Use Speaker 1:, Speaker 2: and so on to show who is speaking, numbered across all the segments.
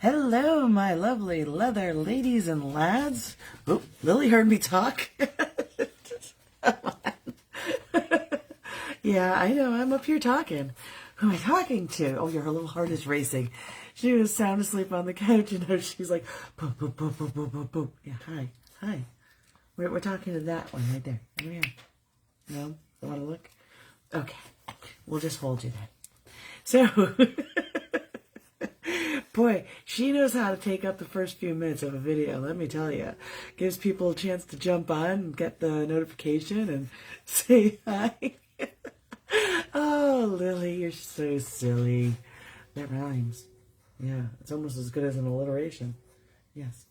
Speaker 1: Hello, my lovely leather ladies and lads. Oh, Lily heard me talk. Yeah, I know. I'm up here talking. Who am I talking to? Oh, your little heart is racing. She was sound asleep on the couch, and now she's like, boop, boop, boop, boop, boop, boop, boop. Yeah, hi. We're talking to that one right there. Over here. No? You want to look? Okay. We'll just hold you then. So, boy, she knows how to take up the first few minutes of a video, let me tell you. Gives people a chance to jump on and get the notification and say hi. Oh, Lily, you're so silly. That rhymes. Yeah, it's almost as good as an alliteration. Yes.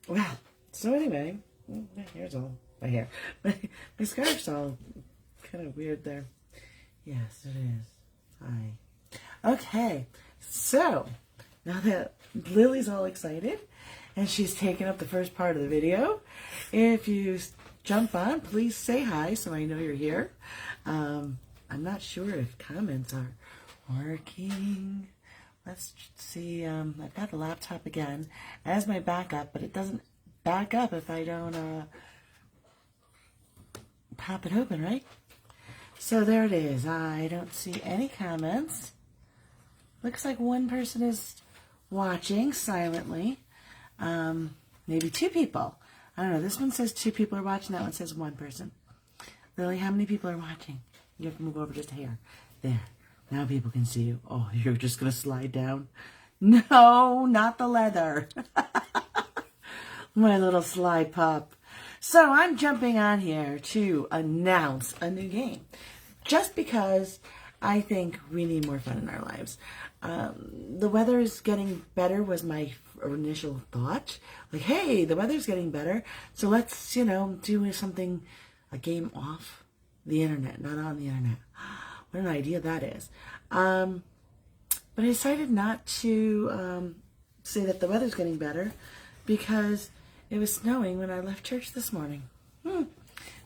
Speaker 1: Well, so anyway, my hair's all, my hair. My scarf's all kind of weird there. Yes, it is. Hi. Okay, so now that Lily's all excited and she's taken up the first part of the video, if you jump on, please say hi so I know you're here. I'm not sure if comments are working. Let's see. I've got the laptop again as my backup, but it doesn't back up if I don't pop it open, right? So there it is. I don't see any comments. Looks like one person is watching silently. Maybe two people. I don't know. This one says two people are watching. That one says one person. Lily, how many people are watching? You have to move over just a hair. There. Now people can see you. Oh, you're just going to slide down? No, not the leather. My little slide pup. So I'm jumping on here to announce a new game. Just because I think we need more fun in our lives. The weather is getting better was my initial thought. Like, hey, the weather's getting better. So let's, do something, a game off the internet, not on the internet. What an idea that is. But I decided not to say that the weather's getting better because it was snowing when I left church this morning.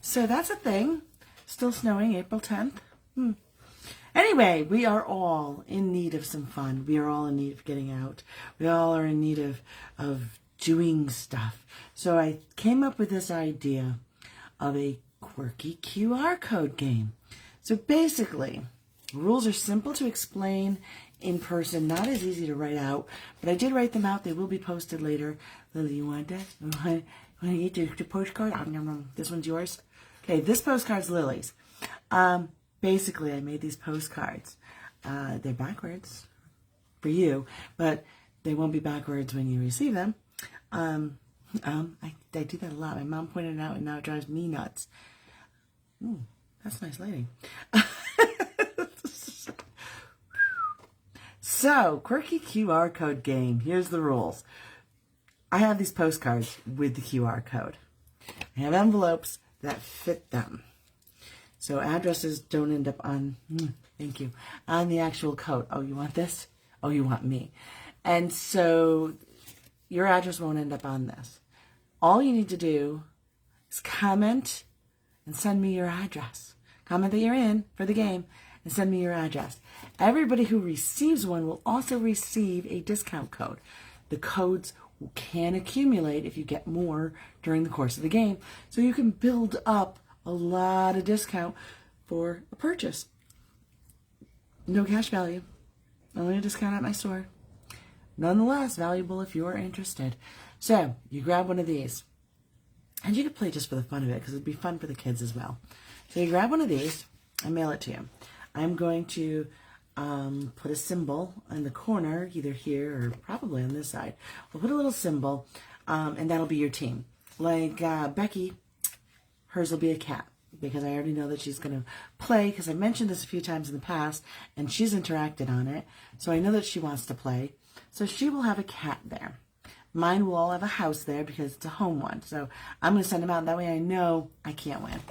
Speaker 1: So that's a thing. Still snowing, April 10th. Anyway, we are all in need of some fun. We are all in need of getting out. We all are in need of doing stuff. So I came up with this idea of a quirky QR code game. So basically, rules are simple to explain in person, not as easy to write out, but I did write them out. They will be posted later. Lily, you want that? You want to eat the postcard? This one's yours. Okay, this postcard's Lily's. Basically, I made these postcards. They're backwards for you, but they won't be backwards when you receive them. I do that a lot. My mom pointed it out, and now it drives me nuts. Ooh, that's nice lighting. So, Quirky QR Code Game. Here's the rules. I have these postcards with the QR code. I have envelopes that fit them. So addresses don't end up on, thank you, on the actual code. Oh, you want this? Oh, you want me. And so your address won't end up on this. All you need to do is comment and send me your address. Comment that you're in for the game and send me your address. Everybody who receives one will also receive a discount code. The codes can accumulate if you get more during the course of the game, so you can build up a lot of discount for a purchase. No cash value, only a discount at my store. Nonetheless, valuable if you're interested. So you grab one of these, and you can play just for the fun of it because it'd be fun for the kids as well. So you grab one of these and mail it to you. I'm going to put a symbol in the corner, either here or probably on this side. We'll put a little symbol, and that'll be your team. Like Becky, hers will be a cat, because I already know that she's going to play, because I mentioned this a few times in the past, and she's interacted on it, so I know that she wants to play. So she will have a cat there. Mine will all have a house there, because it's a home one. So I'm going to send them out, that way I know I can't win.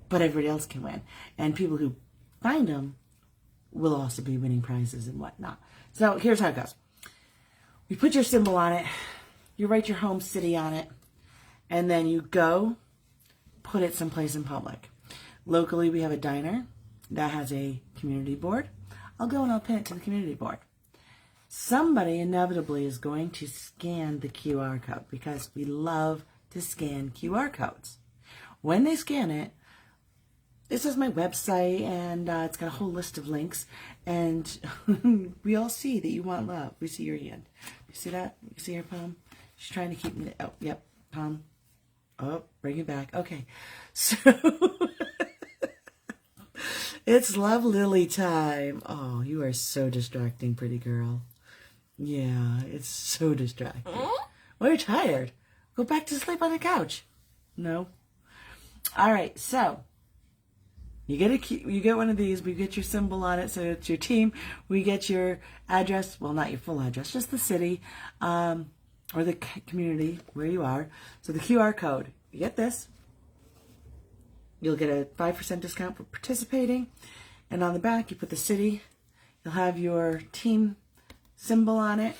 Speaker 1: But everybody else can win. And people who find them will also be winning prizes and whatnot. So here's how it goes. You put your symbol on it, you write your home city on it, and then you go put it someplace in public. Locally, we have a diner that has a community board. I'll go and I'll pin it to the community board. somebody inevitably is going to scan the QR code because we love to scan QR codes. When they scan it, this is my website, and it's got a whole list of links, and we all see that you want love. We see your hand. You see that? You see her palm? She's trying to keep me. Oh, yep, palm. Oh, bring it back. Okay, so it's Love Lily time. Oh, you are so distracting, pretty girl. Yeah, it's so distracting. Well, you're tired. Go back to sleep on the couch. No. All right, so you get one of these. We get your symbol on it, so it's your team. We get your address. Well, not your full address, just the city or the community where you are. So the QR code. You get this. You'll get a 5% discount for participating. And on the back, you put the city. You'll have your team symbol on it.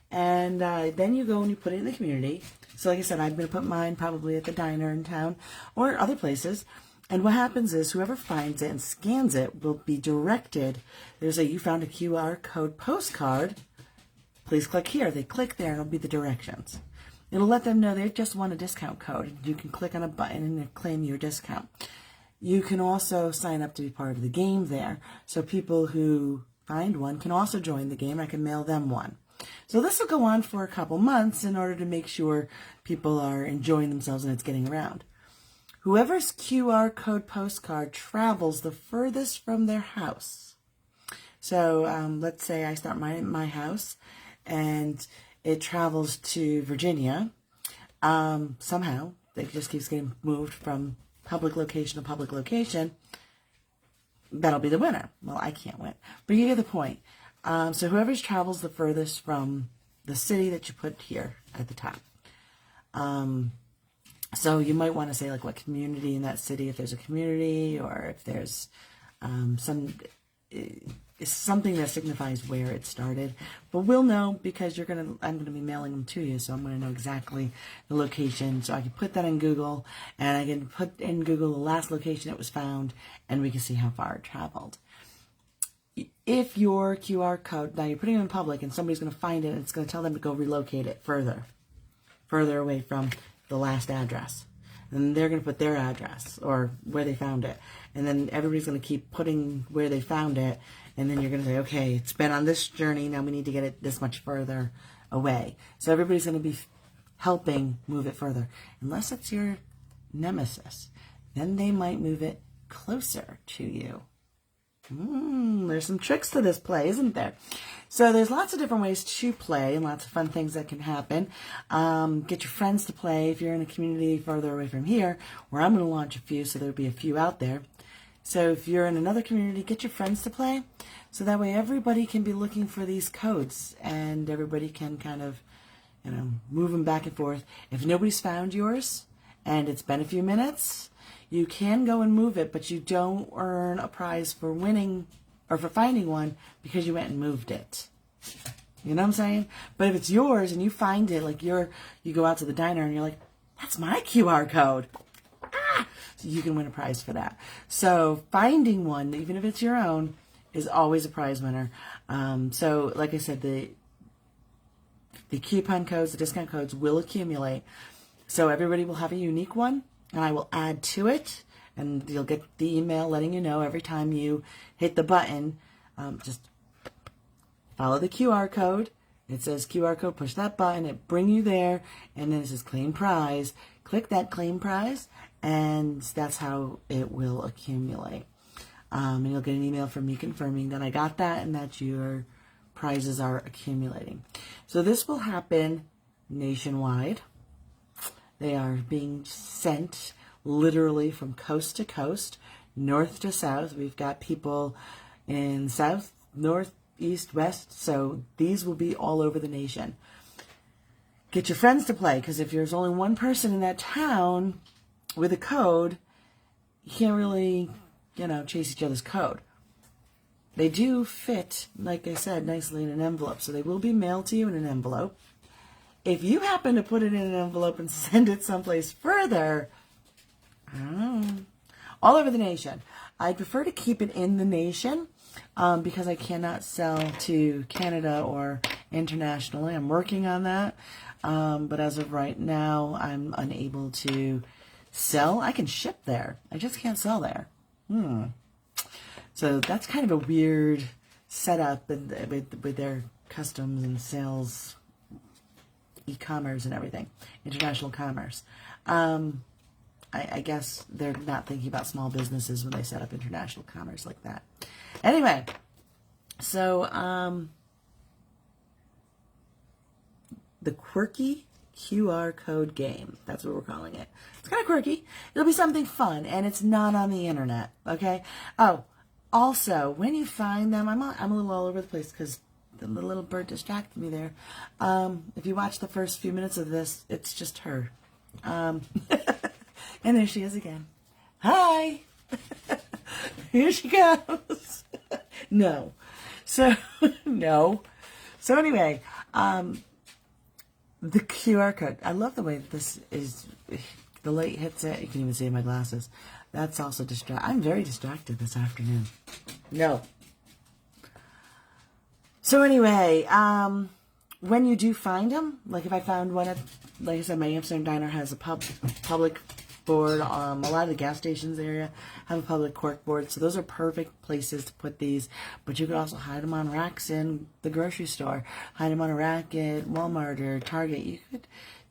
Speaker 1: And then you go and you put it in the community. So like I said, I'm going to put mine probably at the diner in town or other places. And what happens is whoever finds it and scans it will be directed. There's a "You found a QR code postcard. Please click here." They click there and it'll be the directions. It'll let them know they've just won a discount code. You can click on a button and claim your discount. You can also sign up to be part of the game there. So people who find one can also join the game. I can mail them one. So this will go on for a couple months in order to make sure people are enjoying themselves and it's getting around. Whoever's QR code postcard travels the furthest from their house. So let's say I start my house and it travels to Virginia. Somehow it just keeps getting moved from public location to public location. That'll be the winner. Well, I can't win, but you get the point. So whoever travels the furthest from the city that you put here at the top. So you might want to say like what community in that city, if there's a community or if there's something that signifies where it started. But we'll know because I'm going to be mailing them to you, so I'm going to know exactly the location. So I can put that in Google, and I can put in Google the last location it was found, and we can see how far it traveled. If your QR code, now you're putting it in public and somebody's going to find it and it's going to tell them to go relocate it further away from the last address. And they're going to put their address or where they found it. And then everybody's going to keep putting where they found it. And then you're going to say, okay, it's been on this journey. Now we need to get it this much further away. So everybody's going to be helping move it further. Unless it's your nemesis. Then they might move it closer to you. There's some tricks to this play, isn't there? So there's lots of different ways to play and lots of fun things that can happen. Get your friends to play if you're in a community further away from here, where I'm going to launch a few, so there'll be a few out there. So if you're in another community, get your friends to play. So that way everybody can be looking for these codes and everybody can kind of, move them back and forth. If nobody's found yours and it's been a few minutes, you can go and move it, but you don't earn a prize for winning or for finding one because you went and moved it. You know what I'm saying? But if it's yours and you find it, like you go out to the diner and you're like, that's my QR code. So you can win a prize for that. So finding one, even if it's your own, is always a prize winner. So like I said, the coupon codes, the discount codes will accumulate. So everybody will have a unique one. And I will add to it, and you'll get the email letting you know every time you hit the button. Just follow the QR code. It says QR code, push that button, it bring you there, and then it says claim prize. Click that claim prize, and that's how it will accumulate. And you'll get an email from me confirming that I got that and that your prizes are accumulating. So this will happen nationwide. They are being sent literally from coast to coast, north to south. We've got people in south, north, east, west. So these will be all over the nation. Get your friends to play, because if there's only one person in that town with a code, you can't really, chase each other's code. They do fit, like I said, nicely in an envelope. So they will be mailed to you in an envelope. If you happen to put it in an envelope and send it someplace further, I don't know, all over the nation. I prefer to keep it in the nation because I cannot sell to Canada or internationally. I'm working on that. But as of right now, I'm unable to sell. I can ship there. I just can't sell there. So that's kind of a weird setup with their customs and sales, e-commerce and everything, international commerce. I guess they're not thinking about small businesses when they set up international commerce like that. Anyway, so the Quirky QR Code Game. That's what we're calling it. It's kind of quirky. It'll be something fun, and it's not on the internet, okay? Oh, also, when you find them, I'm a little all over the place because the little bird distracted me there. If you watch the first few minutes of this, it's just her. And there she is again. Hi! Here she goes. No. So, no. So anyway, the QR code. I love the way this is, the light hits it. You can even see in my glasses. That's also I'm very distracted this afternoon. No. So anyway, when you do find them, like if I found one at, like I said, my Amsterdam diner has a public board. A lot of the gas stations area have a public cork board, so those are perfect places to put these. But you could also hide them on racks in the grocery store, hide them on a rack at Walmart or Target.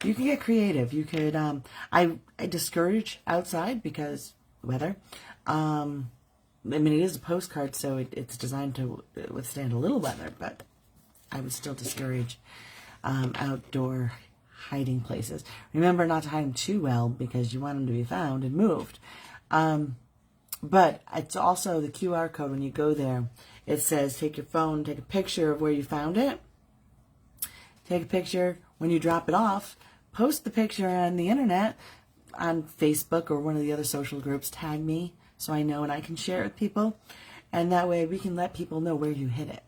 Speaker 1: You can get creative. You could. I discourage outside because weather. I mean, it is a postcard, so it's designed to withstand a little weather, but I would still discourage outdoor hiding places. Remember not to hide them too well because you want them to be found and moved. But it's also the QR code. When you go there, it says take your phone, take a picture of where you found it. Take a picture when you drop it off. Post the picture on the internet, on Facebook or one of the other social groups. Tag me so I know and I can share it with people. And that way we can let people know where you hid it.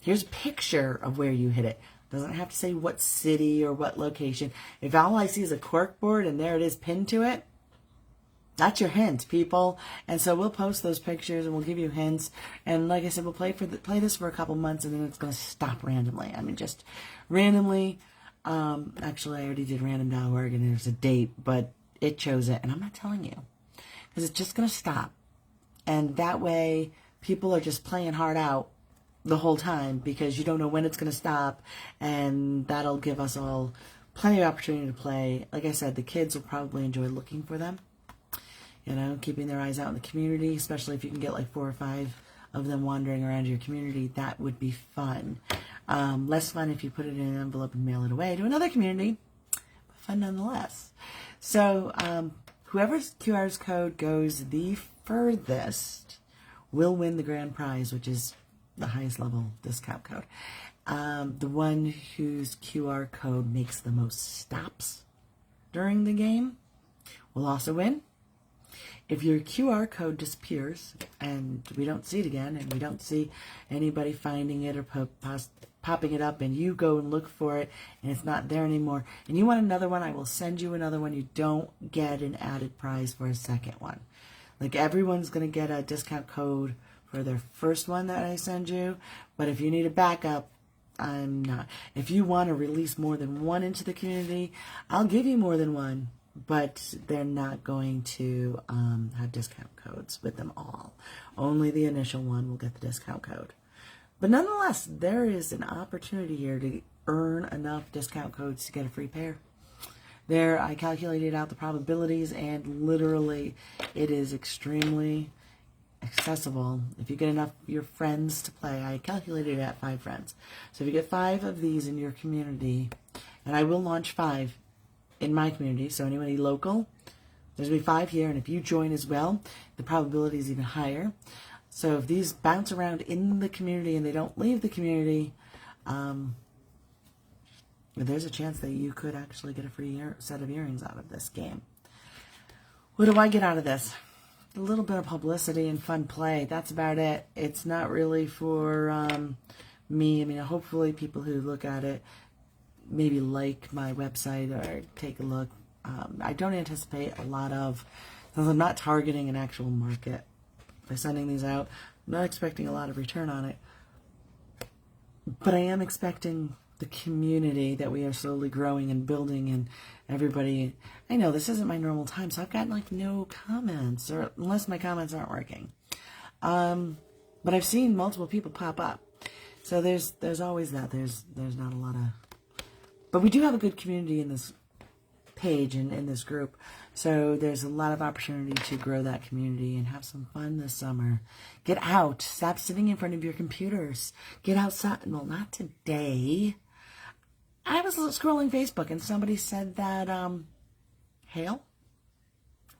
Speaker 1: Here's a picture of where you hid it. Doesn't have to say what city or what location. If all I see is a cork board and there it is pinned to it, that's your hint, people. And so we'll post those pictures and we'll give you hints. And like I said, we'll play this for a couple months and then it's going to stop randomly. I mean, just randomly. Actually, I already did random.org and there's a date, but it chose it. And I'm not telling you because it's just going to stop. And that way people are just playing hard out the whole time because you don't know when it's going to stop, and that'll give us all plenty of opportunity to play. Like I said, the kids will probably enjoy looking for them, you know, keeping their eyes out in the community, especially if you can get like 4 or 5 of them wandering around your community. That would be fun. Less fun if you put it in an envelope and mail it away to another community, but fun nonetheless. So whoever's QR code goes the furthest will win the grand prize, which is the highest level discount code. The one whose QR code makes the most stops during the game will also win. If your QR code disappears and we don't see it again and we don't see anybody finding it or popping it up and you go and look for it and it's not there anymore and you want another one, I will send you another one. You don't get an added prize for a second one. Like everyone's going to get a discount code for their first one that I send you, but if you need a backup, I'm not. If you want to release more than one into the community, I'll give you more than one, but they're not going to have discount codes with them all. Only the initial one will get the discount code. But nonetheless, there is an opportunity here to earn enough discount codes to get a free pair. There, I calculated out the probabilities, and literally, it is extremely accessible. If you get enough of your friends to play, I calculated it at 5 friends. So if you get 5 of these in your community, and I will launch 5 in my community, so anybody local, there's going to be 5 here, and if you join as well, the probability is even higher. So if these bounce around in the community and they don't leave the community, there's a chance that you could actually get a free set of earrings out of this game. What do I get out of this? A little bit of publicity and fun play. That's about it. It's not really for me. I mean, hopefully people who look at it maybe like my website or take a look. I don't anticipate a lot of, since I'm not targeting an actual market by sending these out, I'm not expecting a lot of return on it. But I am expecting the community that we are slowly growing and building, and everybody, I know this isn't my normal time, so I've gotten like no comments, or unless my comments aren't working. But I've seen multiple people pop up. So there's always that. There's not a lot of, but we do have a good community in this page and in this group. So there's a lot of opportunity to grow that community and have some fun this summer. Get out. Stop sitting in front of your computers. Get outside. Well, not today. I was scrolling Facebook and somebody said that, hail?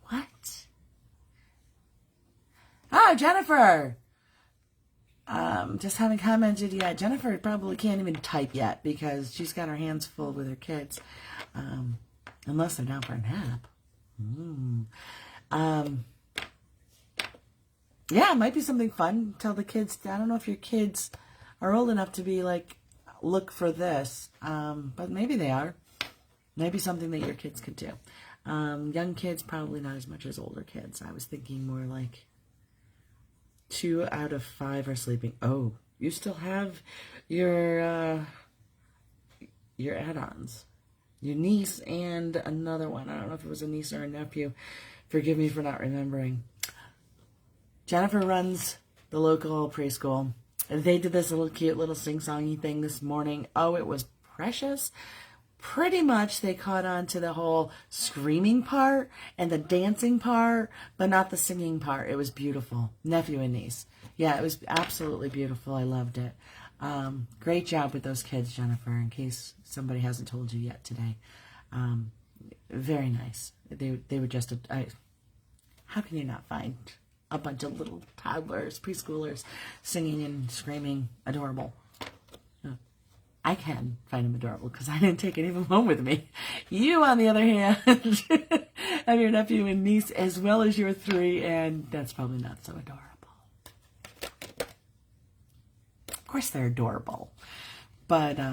Speaker 1: What? Oh, Jennifer! Just haven't commented yet. Jennifer probably can't even type yet because she's got her hands full with her kids. Unless they're down for a nap. Yeah, it might be something fun. Tell the kids. I don't know if your kids are old enough to be like, look for this. But maybe they are. Maybe something that your kids could do. Young kids, probably not as much as older kids. I was thinking more like 2 out of 5 are sleeping. Oh, you still have your add-ons. Your niece and another one. I don't know if it was a niece or a nephew. Forgive me for not remembering. Jennifer runs the local preschool. They did this little cute little sing-songy thing this morning. Oh, it was precious. Pretty much they caught on to the whole screaming part and the dancing part, but not the singing part. It was beautiful. Nephew and niece. Yeah, it was absolutely beautiful. I loved it. Great job with those kids, Jennifer, in case somebody hasn't told you yet today. Very nice. They were just, how can you not find a bunch of little toddlers, preschoolers, singing and screaming? Adorable. I can find them adorable because I didn't take any of them home with me. You, on the other hand, have your nephew and niece as well as your 3, and that's probably not so adorable. Of course they're adorable, but I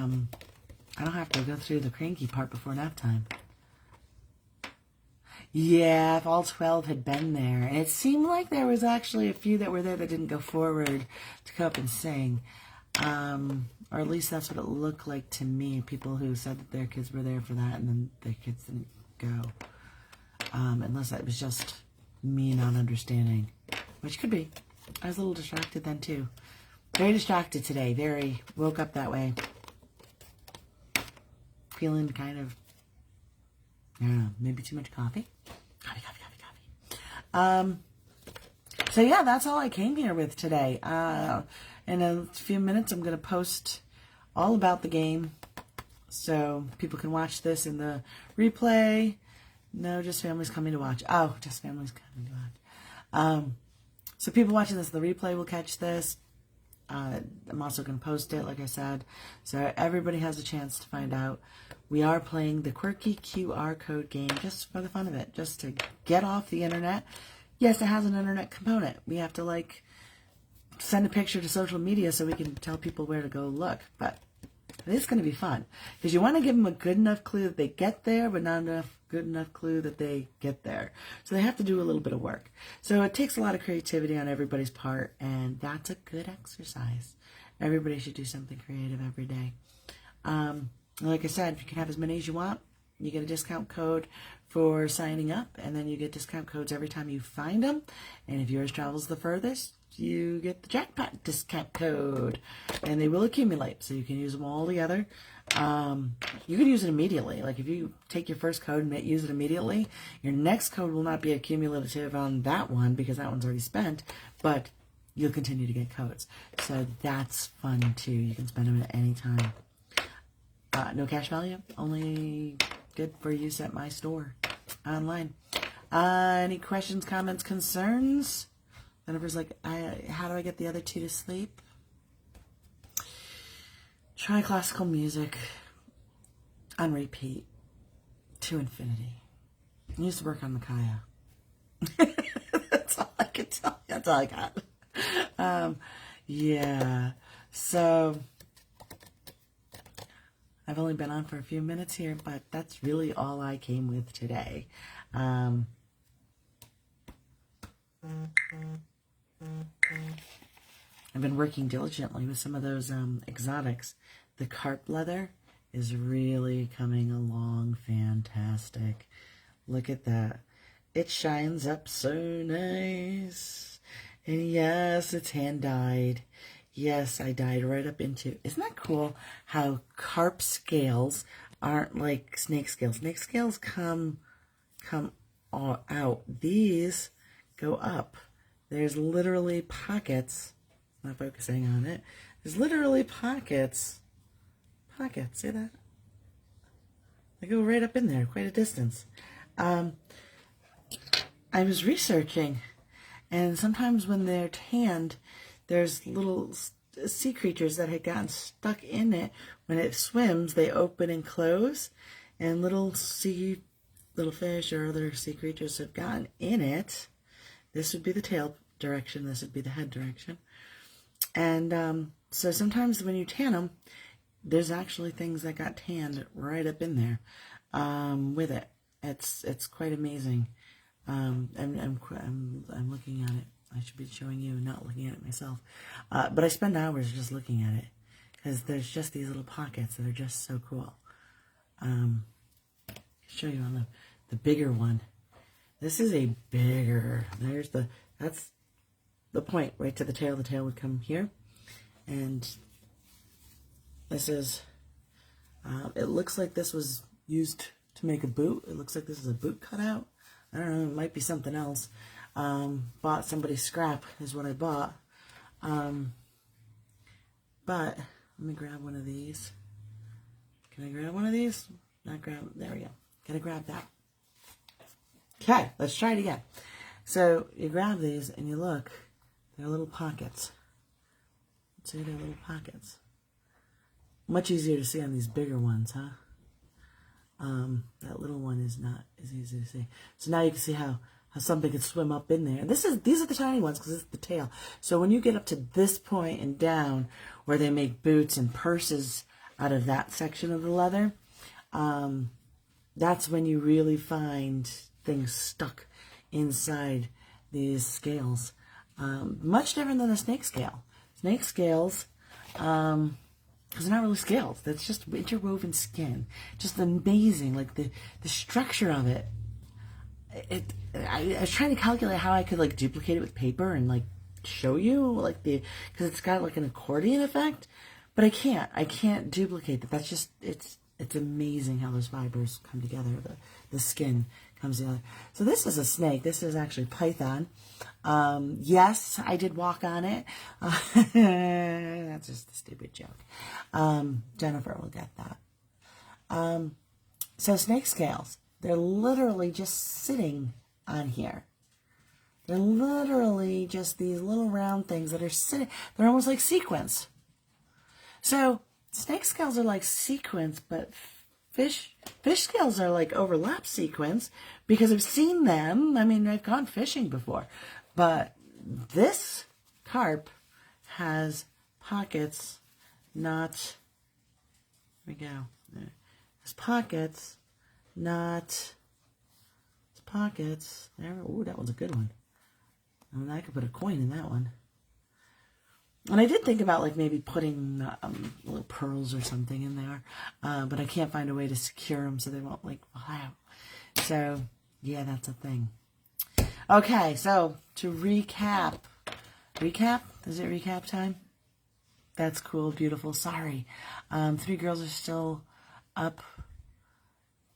Speaker 1: don't have to go through the cranky part before nap time. Yeah, if all 12 had been there. And it seemed like there was actually a few that were there that didn't go forward to come up and sing. Or at least that's what it looked like to me. People who said that their kids were there for that and then their kids didn't go. Unless that was just me not understanding. Which could be. I was a little distracted then too. Very distracted today. Very. Woke up that way. Feeling kind of, I don't know, maybe too much coffee. Coffee. So yeah, that's all I came here with today. In a few minutes, I'm going to post all about the game so people can watch this in the replay. No, just families coming to watch. Oh, just families coming to watch. So people watching this, the replay will catch this. I'm also going to post it, like I said, so everybody has a chance to find out. We are playing the Quirky QR Code Game just for the fun of it, just to get off the internet. Yes, it has an internet component. We have to, like, send a picture to social media so we can tell people where to go look, but it's going to be fun because you want to give them a good enough clue that they get there, but not good enough clue that they get there. So they have to do a little bit of work. So it takes a lot of creativity on everybody's part, and that's a good exercise. Everybody should do something creative every day. Like I said, you can have as many as you want. You get a discount code for signing up, and then you get discount codes every time you find them. And if yours travels the furthest, you get the jackpot discount code, and they will accumulate, so you can use them all together. You can use it immediately. Like if you take your first code and use it immediately, your next code will not be accumulative on that one because that one's already spent, but you'll continue to get codes. So that's fun too. You can spend them at any time. No cash value, only good for use at my store online. Any questions, comments, concerns? Jennifer's like, how do I get the other 2 to sleep? Try classical music on repeat to infinity. I used to work on Micaiah. That's all I can tell you. That's all I got. Yeah. So I've only been on for a few minutes here, but that's really all I came with today. I've been working diligently with some of those exotics. The carp leather is really coming along fantastic. Look at that. It shines up so nice. And yes, it's hand dyed. Yes, I dyed right up into. Isn't that cool how carp scales aren't like snake scales? Snake scales come all out. These go up. There's literally pockets. Not focusing on it. There's literally pockets. Pockets, see that? They go right up in there, quite a distance. I was researching, and sometimes when they're tanned, there's little sea creatures that had gotten stuck in it. When it swims, they open and close, and little fish or other sea creatures have gotten in it. This would be the tail direction, this would be the head direction. And so sometimes when you tan them, there's actually things that got tanned right up in there with it. It's quite amazing. I'm looking at it. I should be showing you, not looking at it myself. But I spend hours just looking at it because there's just these little pockets that are just so cool. I'll show you on the bigger one. This is a bigger. That's the point right to the tail. The tail would come here, and this is. It looks like this was used to make a boot. It looks like this is a boot cutout. I don't know. It might be something else. Bought somebody's scrap is what I bought. But let me grab one of these. Can I grab one of these? Not grab. There we go. Gotta grab that. Okay, let's try it again. So you grab these and you look. They're little pockets. See, they're little pockets. Much easier to see on these bigger ones, huh? That little one is not as easy to see. So now you can see how something could swim up in there. These are the tiny ones because it's the tail. So when you get up to this point and down where they make boots and purses out of that section of the leather, that's when you really find things stuck inside these scales. Much different than a snake scale. Snake scales, because they're not really scales. That's just interwoven skin. Just amazing, like the structure of it. I was trying to calculate how I could like duplicate it with paper and like show you like because it's got like an accordion effect, but I can't duplicate that. That's just it's amazing how those fibers come together. The skin comes together. So this is a snake. This is actually python. Yes, I did walk on it. That's just a stupid joke. Jennifer will get that. So snake scales. They're literally just sitting on here. They're literally just these little round things that are sitting. They're almost like sequins. So snake scales are like sequins, but fish scales are like overlap sequins because I've seen them. I mean, I've gone fishing before. But this carp has pockets, not, here we go. There's pockets. Not pockets. There. Ooh, that was a good one. I mean, I could put a coin in that one. And I did think about like maybe putting little pearls or something in there, but I can't find a way to secure them so they won't like fall out. So yeah, that's a thing. Okay, so to recap. Is it recap time? That's cool, beautiful. Sorry, 3 girls are still up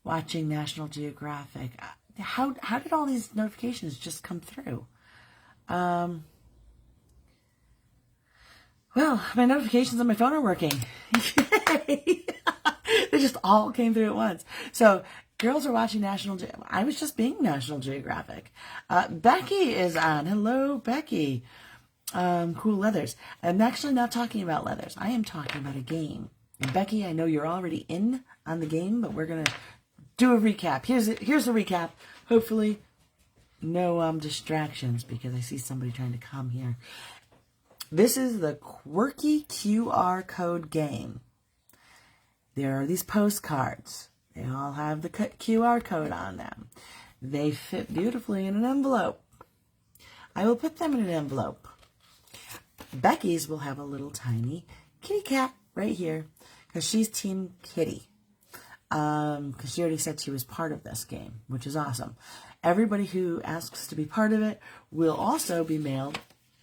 Speaker 1: watching National Geographic. How did all these notifications just come through? Well, my notifications on my phone are working. Yay! They just all came through at once. So girls are watching National Geographic. I was just being National Geographic. Becky is on. Hello, Becky. Cool leathers. I'm actually not talking about leathers. I am talking about a game. And Becky, I know you're already in on the game, but we're going to do a recap. Here's the recap. Hopefully no distractions because I see somebody trying to come here. This is the Quirky QR Code Game. There are these postcards. They all have the QR code on them. They fit beautifully in an envelope. I will put them in an envelope. Becky's will have a little tiny kitty cat right here because she's Team Kitty. Because she already said she was part of this game, which is awesome. Everybody who asks to be part of it will also be mailed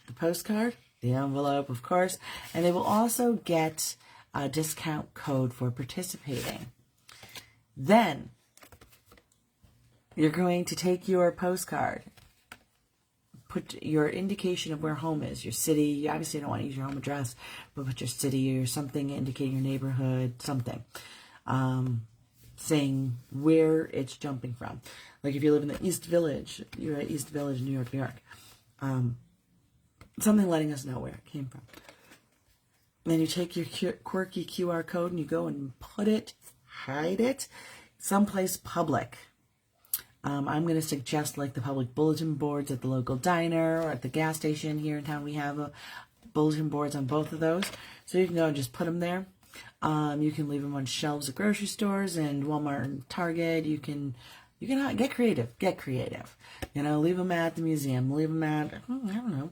Speaker 1: the postcard, the envelope, of course, and they will also get a discount code for participating. Then you're going to take your postcard, put your indication of where home is, your city. You obviously don't want to use your home address, but put your city or something indicating your neighborhood, something. Saying where it's jumping from. Like if you live in the East Village, you're at East Village, New York, New York. Something letting us know where it came from. And then you take your Quirky QR code and you go and put it, hide it, someplace public. I'm going to suggest like the public bulletin boards at the local diner or at the gas station here in town. We have bulletin boards on both of those. So you can go and just put them there. You can leave them on shelves at grocery stores and Walmart and Target. You can get creative. Get creative. You know, leave them at the museum. Leave them at, I don't know,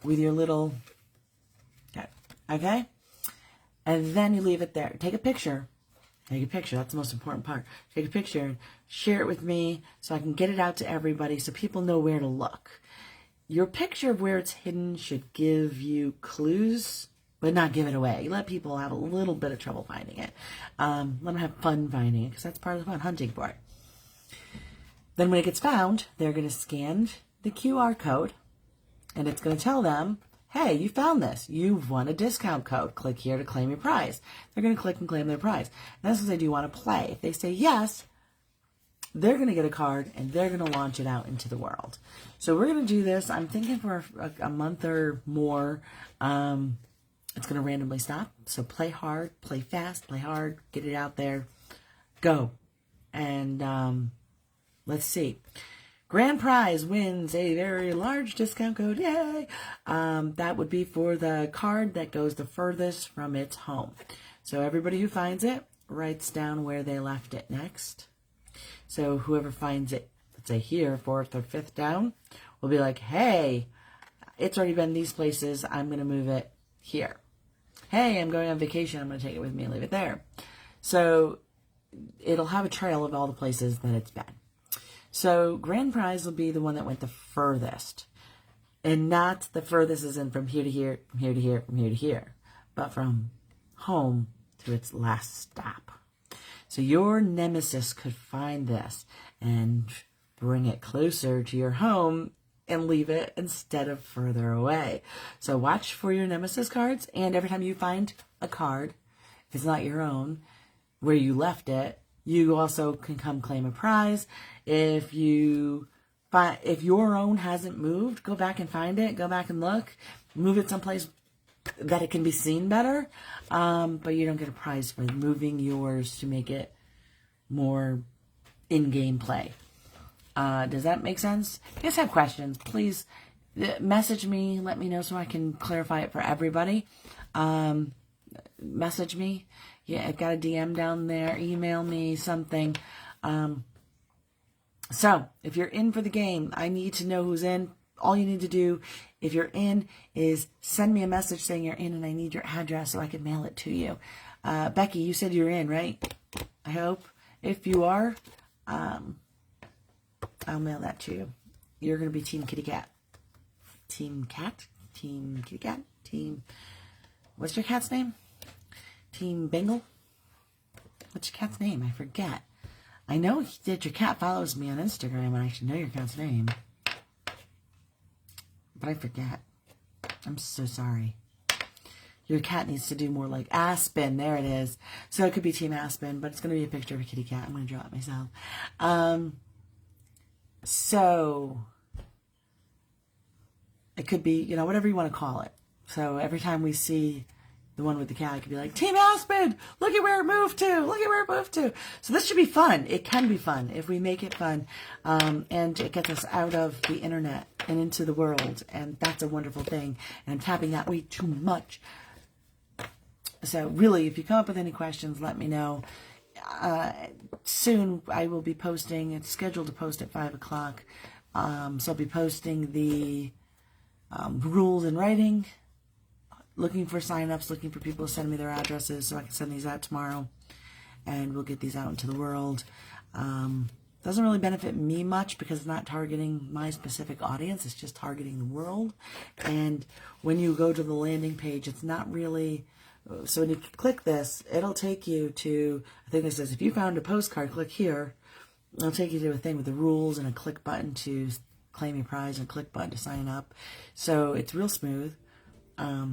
Speaker 1: with your little, okay? And then you leave it there. Take a picture. Take a picture. That's the most important part. Take a picture and share it with me so I can get it out to everybody so people know where to look. Your picture of where it's hidden should give you clues, but not give it away. Let people have a little bit of trouble finding it. Let them have fun finding it, because that's part of the fun, hunting for it. Then when it gets found, they're going to scan the QR code, and it's going to tell them, hey, you found this. You've won a discount code. Click here to claim your prize. They're going to click and claim their prize. And that's what they do want to play. If they say yes, they're going to get a card, and they're going to launch it out into the world. So we're going to do this. I'm thinking for a month or more. It's going to randomly stop. So play hard, play fast, play hard, get it out there, go. And let's see. Grand prize wins a very large discount code. Yay! That would be for the card that goes the furthest from its home. So everybody who finds it writes down where they left it next. So whoever finds it, let's say here, 4th or 5th down, will be like, hey, it's already been these places. I'm going to move it here. Hey, I'm going on vacation. I'm going to take it with me and leave it there. So it'll have a trail of all the places that it's been. So grand prize will be the one that went the furthest. And not the furthest as in from here to here, from here to here, from here to here. But from home to its last stop. So your nemesis could find this and bring it closer to your home and leave it instead of further away. So watch for your nemesis cards, and every time you find a card, if it's not your own, where you left it, you also can come claim a prize. If your own hasn't moved, go back and find it, go back and look, move it someplace that it can be seen better, but you don't get a prize for moving yours to make it more in-game play. Does that make sense? If you guys have questions, please message me. Let me know so I can clarify it for everybody. Message me. Yeah, I've got a DM down there. Email me something. So, if you're in for the game, I need to know who's in. All you need to do, if you're in, is send me a message saying you're in and I need your address so I can mail it to you. Becky, you said you're in, right? I hope. If you are, I'll mail that to you. You're going to be Team Kitty Cat. Team Cat? Team Kitty Cat? Team... What's your cat's name? Team Bengal? What's your cat's name? I forget. I know that your cat follows me on Instagram and I should know your cat's name. But I forget. I'm so sorry. Your cat needs to do more like Aspen. There it is. So it could be Team Aspen, but it's going to be a picture of a kitty cat. I'm going to draw it myself. So it could be, you know, whatever you want to call it. So every time we see the one with the cat, it could be like, Team Aspen, look at where it moved to. Look at where it moved to. So this should be fun. It can be fun if we make it fun. And it gets us out of the internet and into the world. And that's a wonderful thing. And I'm tapping that way too much. So really, if you come up with any questions, let me know. Soon I will be posting. It's scheduled to post at 5 o'clock. So I'll be posting the rules in writing, looking for signups, looking for people to send me their addresses so I can send these out tomorrow, and we'll get these out into the world. Doesn't really benefit me much because it's not targeting my specific audience. It's just targeting the world. And when you go to the landing page, it's not really... So when you click this, it'll take you to... I think it says, if you found a postcard, click here. It'll take you to a thing with the rules and a click button to claim your prize and a click button to sign up. So it's real smooth. I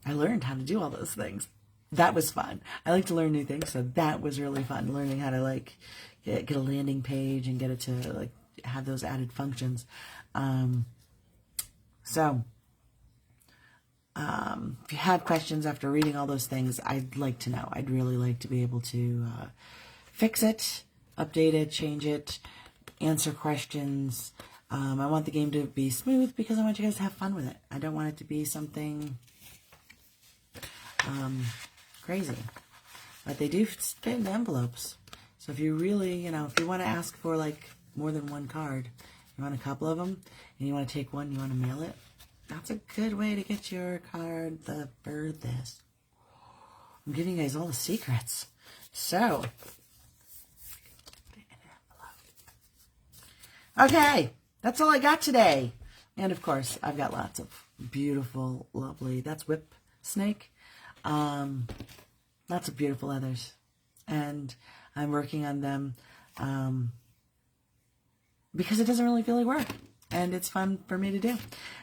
Speaker 1: learned how to do all those things. That was fun. I like to learn new things, so that was really fun. Learning how to like get a landing page and get it to like have those added functions. If you have questions after reading all those things, I'd like to know. I'd really like to be able to fix it, update it, change it, answer questions. I want the game to be smooth because I want you guys to have fun with it. I don't want it to be something crazy. But they do fit in envelopes. So if you really, if you want to ask for like more than one card, you want a couple of them, and you want to take one, you want to mail it, that's a good way to get your card for this. I'm giving you guys all the secrets. So, okay, that's all I got today. And of course, I've got lots of beautiful, lovely, that's whip snake. Lots of beautiful others. And I'm working on them because it doesn't really feel like work. And it's fun for me to do.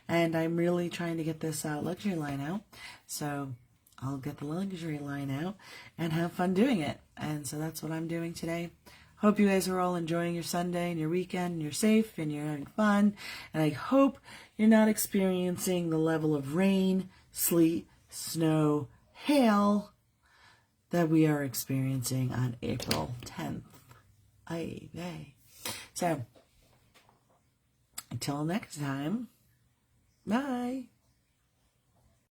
Speaker 1: And I'm really trying to get this luxury line out. So I'll get the luxury line out and have fun doing it. And so that's what I'm doing today. Hope you guys are all enjoying your Sunday and your weekend, and you're safe and you're having fun. And I hope you're not experiencing the level of rain, sleet, snow, hail that we are experiencing on April 10th. So, until next time, bye.